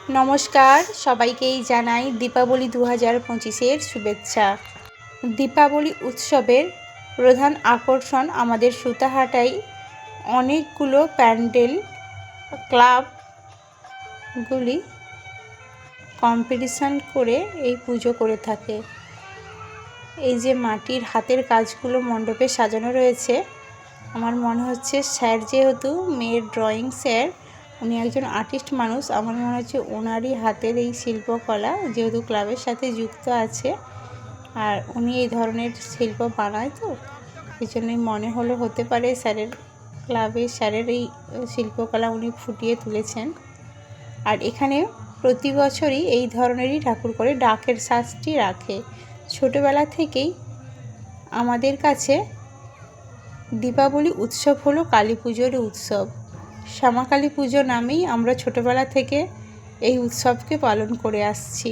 নমস্কার, সবাইকেই জানাই দীপাবলি 2025-এর শুভেচ্ছা। দীপাবলি উৎসবের প্রধান আকর্ষণ আমাদের সুতাহাটায় অনেকগুলো প্যান্ডেল ক্লাবগুলি কম্পিটিশান করে এই পুজো করে থাকে। এই যে মাটির হাতের কাজগুলো মণ্ডপে সাজানো রয়েছে, আমার মনে হচ্ছে স্যার যেহেতু মেয়ের ড্রয়িং স্যার, উনি একজন আর্টিস্ট মানুষ। আমার মনে হচ্ছে ওনারই হাতের এই শিল্পকলা, যেহেতু ক্লাবের সাথে যুক্ত আছে আর উনি এই ধরনের শিল্প বানায়, তো এই জন্যই মনে হলো হতে পারে স্যারের ক্লাবে স্যারের এই শিল্পকলা উনি ফুটিয়ে তুলেছেন। আর এখানে প্রতি বছরই এই ধরনেরই ঠাকুর করে ডাকের সাজটি রাখে। ছোটোবেলা থেকেই আমাদের কাছে দীপাবলি উৎসব হলো কালী পুজোর উৎসব। শ্যামাকালী পুজো নামেই আমরা ছোটোবেলা থেকে এই উৎসবকে পালন করে আসছি।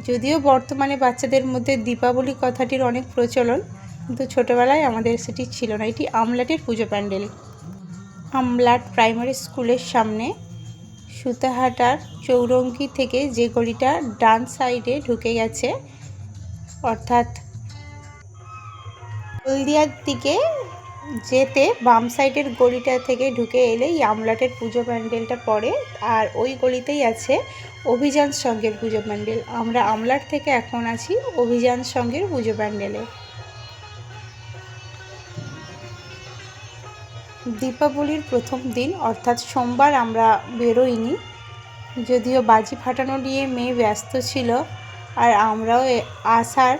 যদিও বর্তমানে বাচ্চাদের মধ্যে দীপাবলি কথাটির অনেক প্রচলন, কিন্তু ছোটোবেলায় আমাদের সেটি ছিল না। এটি আমলাটের পুজো প্যান্ডেল। আমলাট প্রাইমারি স্কুলের সামনে সুতাহাটার চৌরঙ্গি থেকে যে গলিটা ডান সাইডে ঢুকে গেছে, অর্থাৎ হলদিয়ার দিকে যেতে বাম সাইডের গলিটা থেকে ঢুকে এলেই আমলাটের পুজো প্যান্ডেলটা পড়ে। আর ওই গলিতেই আছে অভিযান সঙ্ঘের পুজো প্যান্ডেল। আমরা আমলাট থেকে এখন আছি অভিযান সঙ্ঘের পুজো প্যান্ডেলে। দীপাবলির প্রথম দিন অর্থাৎ সোমবার আমরা বেরোইনি, যদিও বাজি ফাটানো নিয়ে মেয়ে ব্যস্ত ছিল আর আমরাও আসার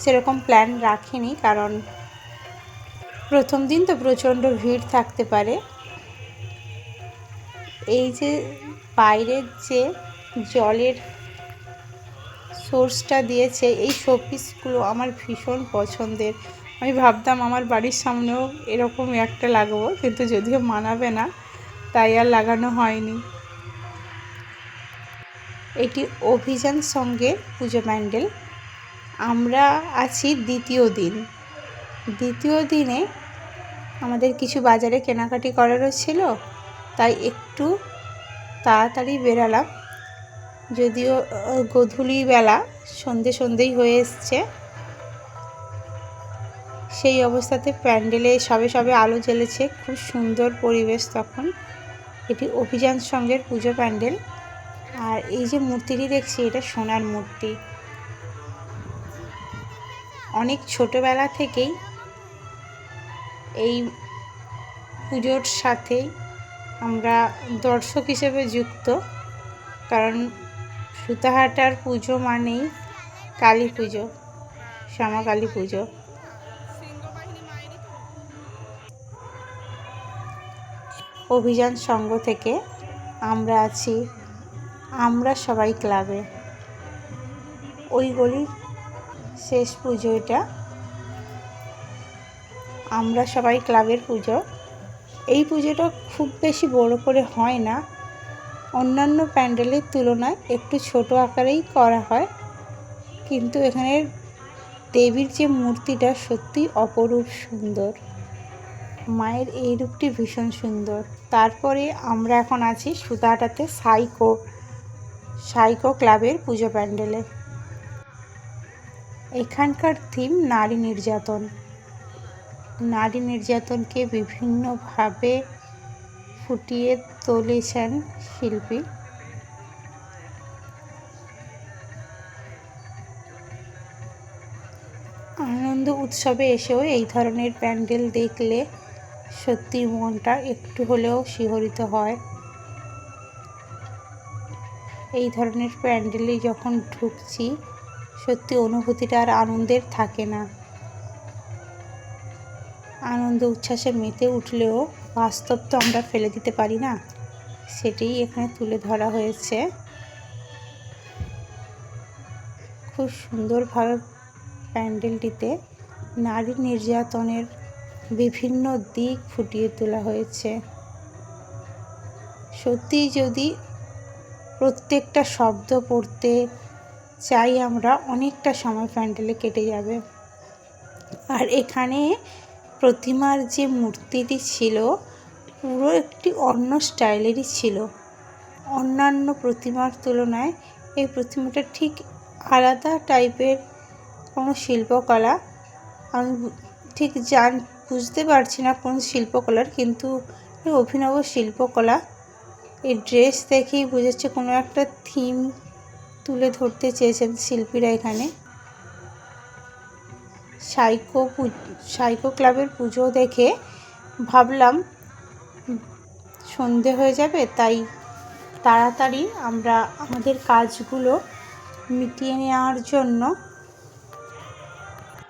সেরকম প্ল্যান রাখিনি, কারণ প্রথম দিন তো প্রচণ্ড ভিড় থাকতে পারে। এই যে বাইরের যে জলের সোর্সটা দিয়েছে, এই শোপিসগুলো আমার ভীষণ পছন্দের। আমি ভাবতাম আমার বাড়ির সামনেও এরকম একটা লাগাবো, কিন্তু যদিও মানাবে না তাই আর লাগানো হয়নি। এটি অভিযান সঙ্ঘের পুজো প্যান্ডেল। আমরা আছি দ্বিতীয় দিন। দ্বিতীয় দিনে আমাদের কিছু বাজারে কেনাকাটি করারও ছিল, তাই একটু তাড়াতাড়ি বেরালাম। যদিও গধূলিবেলা সন্ধেই হয়ে এসছে, সেই অবস্থাতে প্যান্ডেলে সবে আলো জ্বেলেছে, খুব সুন্দর পরিবেশ তখন। এটি অভিযান সঙ্ঘের পুজো প্যান্ডেল। আর এই যে মূর্তিটি দেখছি, এটা সোনার মূর্তি। অনেক ছোটোবেলা থেকেই এই পুজোর সাথে আমরা দর্শক হিসেবে যুক্ত, কারণ সুতাহাটার পুজো মানেই কালী পুজো, শ্যামাকালী পুজো। অভিযান সঙ্ঘ থেকে আমরা আছি আমরা সবাই ক্লাবে। ওই গলির শেষ পুজো এটা, আমরা সবাই ক্লাবের পুজো। এই পুজোটা খুব বেশি বড় করে হয় না, অন্যান্য প্যান্ডেলের তুলনায় একটু ছোট আকারেই করা হয়, কিন্তু এখানের দেবীর যে মূর্তিটা সত্যি অপরূপ সুন্দর। মায়ের এই রূপটি ভীষণ সুন্দর। তারপরে আমরা এখন আছি সুতাহাটাতে সাইকো ক্লাবের পুজো প্যান্ডেলে। এখানকার থিম নারী নির্যাতন। নারী নির্যাতনকে বিভিন্নভাবে ফুটিয়ে তুলেছেন শিল্পী। আনন্দ উৎসবে এসেও এই ধরনের প্যান্ডেল দেখলে সত্যি মনটা একটু হলেও শিহরিত হয়। এই ধরনের প্যান্ডেলে যখন ঢুকছি, সত্যি অনুভূতিটা আর আনন্দের থাকে না। আনন্দ উচ্ছ্বাসে মেতে উঠলেও বাস্তব তো আমরা ফেলে দিতে পারি না, সেটাই এখানে তুলে ধরা হয়েছে। খুব সুন্দরভাবে প্যান্ডেলটিতে নারী নির্যাতনের বিভিন্ন দিক ফুটিয়ে তোলা হয়েছে। সত্যি যদি প্রত্যেকটা শব্দ পড়তে চাই আমরা, অনেকটা সময় প্যান্ডেলে কেটে যাবে। আর এখানে প্রতিমার যে মূর্তিটি ছিল, পুরো একটি অন্য স্টাইলেরই ছিল। অন্যান্য প্রতিমার তুলনায় এই প্রতিমাটা ঠিক আলাদা টাইপের কোনো শিল্পকলা। আমি ঠিক বুঝতে পারছি না কোন শিল্পকলার, কিন্তু অভিনব শিল্পকলা। এই ড্রেস দেখেই বুঝাচ্ছে কোনো একটা থিম তুলে ধরতে চেয়েছেন শিল্পীরা এখানে। সাইকো ক্লাবের পুজো দেখে ভাবলাম সন্ধে হয়ে যাবে, তাই তাড়াতাড়ি আমরা আমাদের কাজগুলো মিটিয়ে নেওয়ার জন্য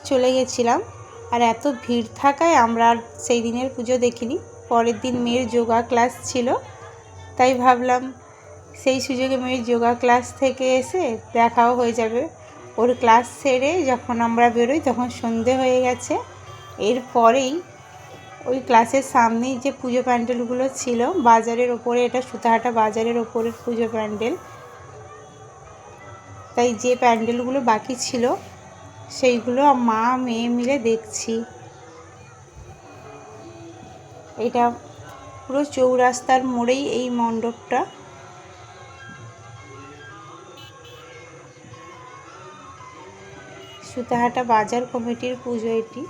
চলে গেছিলাম। আর এত ভিড় থাকায় আমরা আর সেই দিনের পুজো দেখিনি। পরের দিন মেয়ের যোগা ক্লাস ছিল, তাই ভাবলাম সেই সুযোগে মেয়ের যোগা ক্লাস থেকে এসে দেখাও হয়ে যাবে। ওর ক্লাস সেরে যখন আমরা বেরোই তখন সন্ধে হয়ে গেছে। এরপরেই ওই ক্লাসের সামনেই যে পুজো প্যান্ডেলগুলো ছিল বাজারের ওপরে, এটা সুতাহাটা বাজারের ওপরের পুজো প্যান্ডেল, তাই যে প্যান্ডেলগুলো বাকি ছিল সেইগুলো মা মেয়ে মিলে দেখছি। এটা পুরো চৌরাস্তার মোড়েই এই মণ্ডপটা। সুতাহাটা বাজার কমিটির পুজো এটি।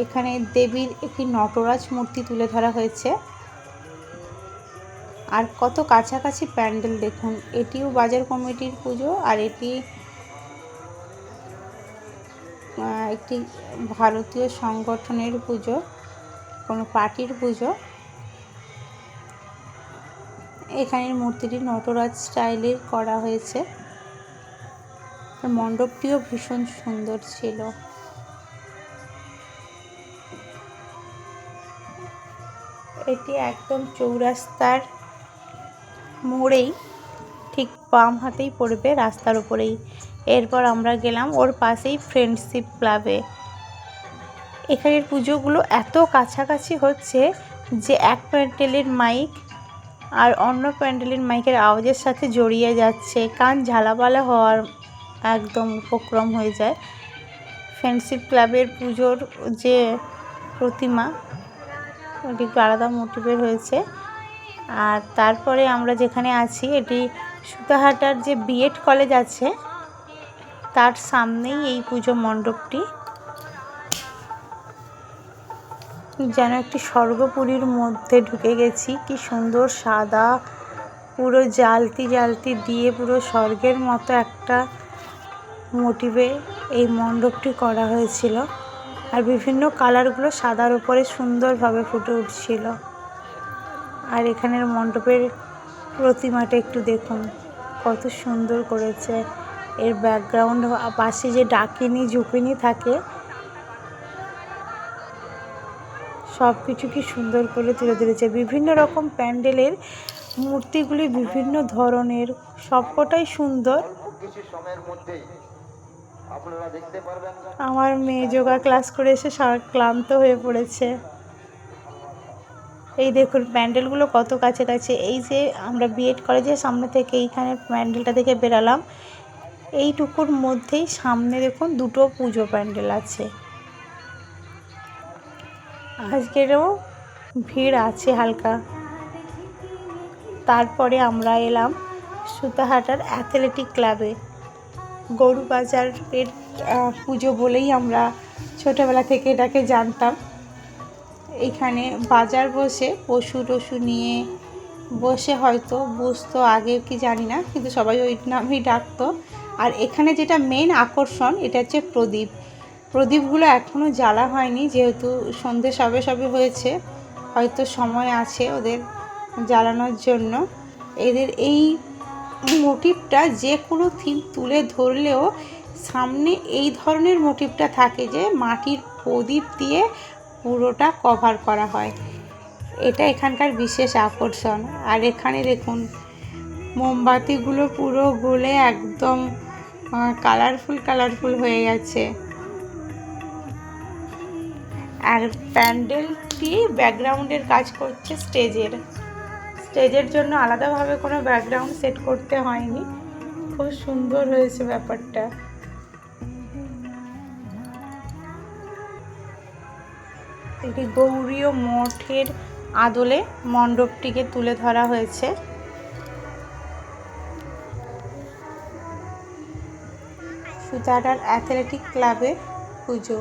এখানে দেবীর একটি নটরাজ মূর্তি তুলে ধরা হয়েছে। আর কত কাছাকাছি প্যান্ডেল দেখুন। এটিও বাজার কমিটির পুজো, আর এটি একটি ভারতীয় সংগঠনের পুজো, কোনো পার্টির পুজো। এখানের মূর্তিটি নটরাজ স্টাইলের করা হয়েছে। মণ্ডপটিও ভীষণ সুন্দর ছিল। এটি একদম চৌরাস্তার মোড়েই, ঠিক বাম হাতেই পড়বে, রাস্তার উপরেই। এরপর আমরা গেলাম ওর পাশেই ফ্রেন্ডশিপ ক্লাবে। এখানের পুজোগুলো এত কাছাকাছি হচ্ছে যে এক প্যান্ডেলের মাইক আর অন্য প্যান্ডেলের মাইকের আওয়াজের সাথে জড়িয়ে যাচ্ছে, কান ঝালাপালা হওয়ার একদম উপক্রম হয়ে যায়। ফ্রেন্ডশিপ ক্লাবের পুজোর যে প্রতিমা ওটি একটু আলাদা মোটিভের হয়েছে। আর তারপরে আমরা যেখানে আছি এটি সুতাহাটার যে বিএড কলেজ আছে তার সামনেই এই পুজো মণ্ডপটি। যেন একটি স্বর্গপুরীর মধ্যে ঢুকে গেছি। কি সুন্দর সাদা, পুরো জালতি জালতি দিয়ে পুরো স্বর্গের মতো একটা মোটিভে এই মণ্ডপটি করা হয়েছিল। আর বিভিন্ন কালারগুলো সাদার উপরে সুন্দরভাবে ফুটে উঠছিল। আর এখানের মণ্ডপের প্রতিমাটা একটু দেখুন কত সুন্দর করেছে। এর ব্যাকগ্রাউন্ড পাশে যে ডাকিনী ঝুঁকিনি থাকে সব কিছু কি সুন্দর করে তুলে ধরেছে। বিভিন্ন রকম প্যান্ডেলের মূর্তিগুলি বিভিন্ন ধরনের, সবকটাই সুন্দর। আমার মেয়ে যোগা ক্লাস করে এসে ক্লান্ত হয়ে পড়েছে। এই দেখুন প্যান্ডেলগুলো কত কাছে কাছে। এই যে আমরা বিএড কলেজের সামনে থেকে এইখানে প্যান্ডেলটা থেকে বেরালাম, এইটুকুর মধ্যেই সামনে দেখুন দুটো পুজো প্যান্ডেল আছে। আজকেরও ভিড় আছে হালকা। তারপরে আমরা এলাম সুতাহাটার অ্যাথলেটিক ক্লাবে। গরুবাজারের পুজো বলেই আমরা ছোটোবেলা থেকে এটাকে জানতাম। এখানে বাজার বসে পশু টশু নিয়ে বসে, হয়তো বুঝতো আগে কি জানি না, কিন্তু সবাই ওই নামেই ডাকতো। আর এখানে যেটা মেন আকর্ষণ এটা হচ্ছে প্রদীপ। প্রদীপগুলো এখনও জ্বালা হয়নি, যেহেতু সন্ধে সবে সবে হয়েছে, হয়তো সময় আছে ওদের জ্বালানোর জন্য। এদের এই মোটিভটা যে কোনো থিম তুলে ধরলেও সামনে এই ধরনের মোটিভটা থাকে যে মাটির প্রদীপ দিয়ে পুরোটা কভার করা হয়। এটা এখানকার বিশেষ আকর্ষণ। আর এখানে দেখুন মোমবাতিগুলো পুরো গলে একদম কালারফুল হয়ে গেছে। আর প্যান্ডেলটি ব্যাকগ্রাউন্ডের কাজ করছে স্টেজের জন্য আলাদাভাবে কোনো ব্যাকগ্রাউন্ড সেট করতে হয়নি। খুব সুন্দর হয়েছে ব্যাপারটা। এটি গৌরীয় মঠের আদলে মণ্ডপটিকে তুলে ধরা হয়েছে। সুতাহাটার অ্যাথলেটিক ক্লাবের পুজো।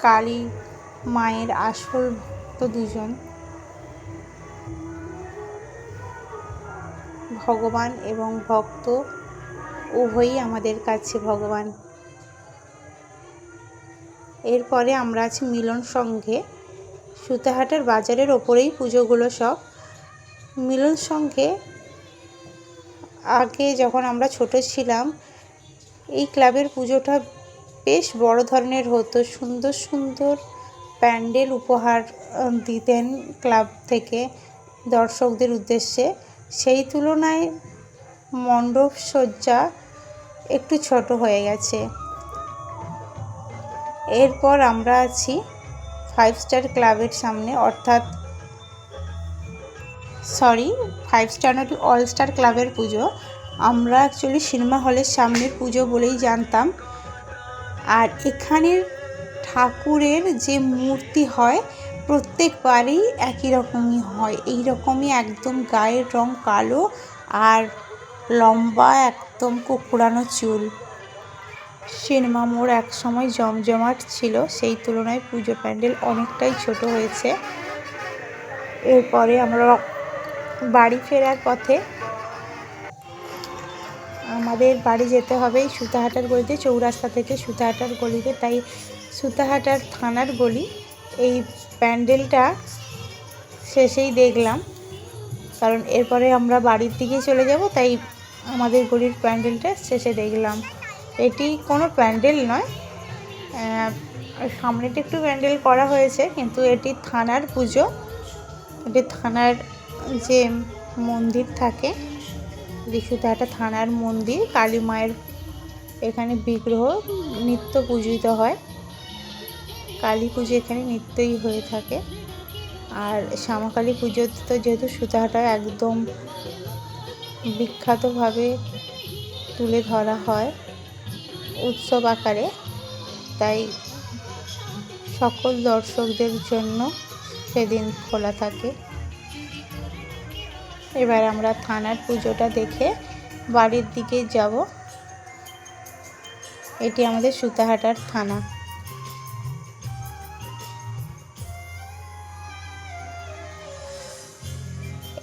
কালী মায়ের আসল ভক্ত দুজন, ভগবান এবং ভক্ত উভয়ই আমাদের কাছে ভগবান। এরপরে আমরা আছি মিলন সংঘে। সুতাহাটার বাজারের ওপরেই পুজোগুলো সব। মিলন সংঘে আগে যখন আমরা ছোট ছিলাম এই ক্লাবের পুজোটা বেশ বড় ধরনের হতো। সুন্দর সুন্দর প্যান্ডেল উপহার দিতেন ক্লাব থেকে দর্শকদের উদ্দেশ্যে। সেই তুলনায় মণ্ডপ সজ্জা একটু ছোট হয়ে গেছে। এরপর আমরা আছি 5 স্টার ক্লাবের সামনে, অর্থাৎ 5 স্টার নট, অল স্টার ক্লাবের পুজো। আমরা অ্যাকচুয়ালি সিনেমা হলের সামনের পুজো বলেই জানতাম। আর এখানের ঠাকুরের যে মূর্তি হয় প্রত্যেকবারই একই রকমই হয়, এই রকমই একদম গায়ের রং কালো আর লম্বা একদম কুকুরানো চুল। সিনেমা মোড় এক সময় জমজমাট ছিল, সেই তুলনায় পুজো প্যান্ডেল অনেকটাই ছোট হয়েছে। এরপরে আমরা বাড়ি ফেরার পথে আমাদের বাড়ি যেতে হবে এই সুতাহাটার গলিতে, চৌরাস্তা থেকে সুতাহাটার গলিতে। তাই সুতাহাটার থানার গলি এই প্যান্ডেলটা শেষেই দেখলাম, কারণ এরপরে আমরা বাড়ির দিকে চলে যাব, তাই আমাদের গলির প্যান্ডেলটা শেষে দেখলাম। এটি কোনো প্যান্ডেল নয়, সামনেটা একটু প্যান্ডেল করা হয়েছে, কিন্তু এটি থানার পুজো। এটি থানার যে মন্দির থাকে, সুতাহাটা থানার মন্দির, কালী মায়ের এখানে বিগ্রহ নিত্য পূজিত হয়। কালী পুজো এখানে নিত্যই হয়ে থাকে। আর শ্যামাকালী পুজো তো যেহেতু সুতাহাটা একদম বিখ্যাতভাবে তুলে ধরা হয় উৎসব আকারে, তাই সকল দর্শকদের জন্য সেদিন খোলা থাকে। এবার আমরা থানার পুজোটা দেখে বাড়ির দিকে যাব। এটি আমাদের সুতাহাটার থানা।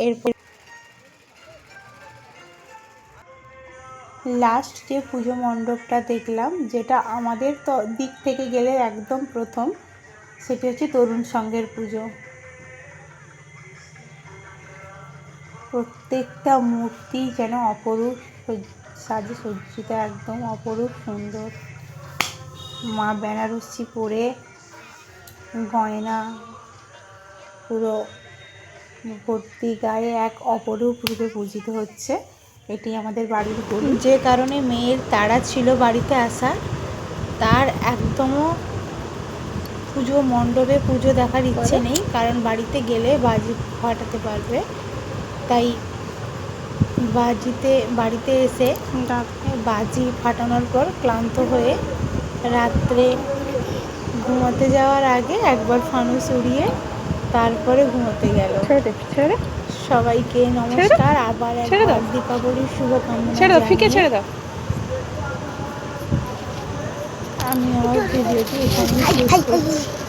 এরপর লাস্ট যে পুজো মণ্ডপটা দেখলাম, যেটা আমাদের দিক থেকে গেলে একদম প্রথম, সেটি হচ্ছে তরুণ সংঘের পুজো। প্রত্যেকটা মূর্তি যেন অপরূপ সাজে সজ্জিত, একদম অপরূপ সুন্দর। মা বেনারসি পরে গয়না পুরো ভর্তি গায়ে এক অপরূপ রূপে পূজিত হচ্ছে। এটি আমাদের বাড়ির গলি। যে কারণে মেয়ের তাড়া ছিল বাড়িতে আসা, তার একদমও পুজো মণ্ডপে পুজো দেখার ইচ্ছে নেই, কারণ বাড়িতে গেলে বাজি ফাটাতে পারবে। তাই বাড়িতে এসে বাজি ফাটানোর পর ক্লান্ত হয়ে রাত্রে ঘুমোতে যাওয়ার আগে একবার ফানুস উড়িয়ে তারপরে ঘুমোতে গেল। সবাইকে নমস্কার, আবার একবার দীপাবলির শুভকামনা জানিয়ে আমি আমার ভিডিওটি এখানে শেষ করছি।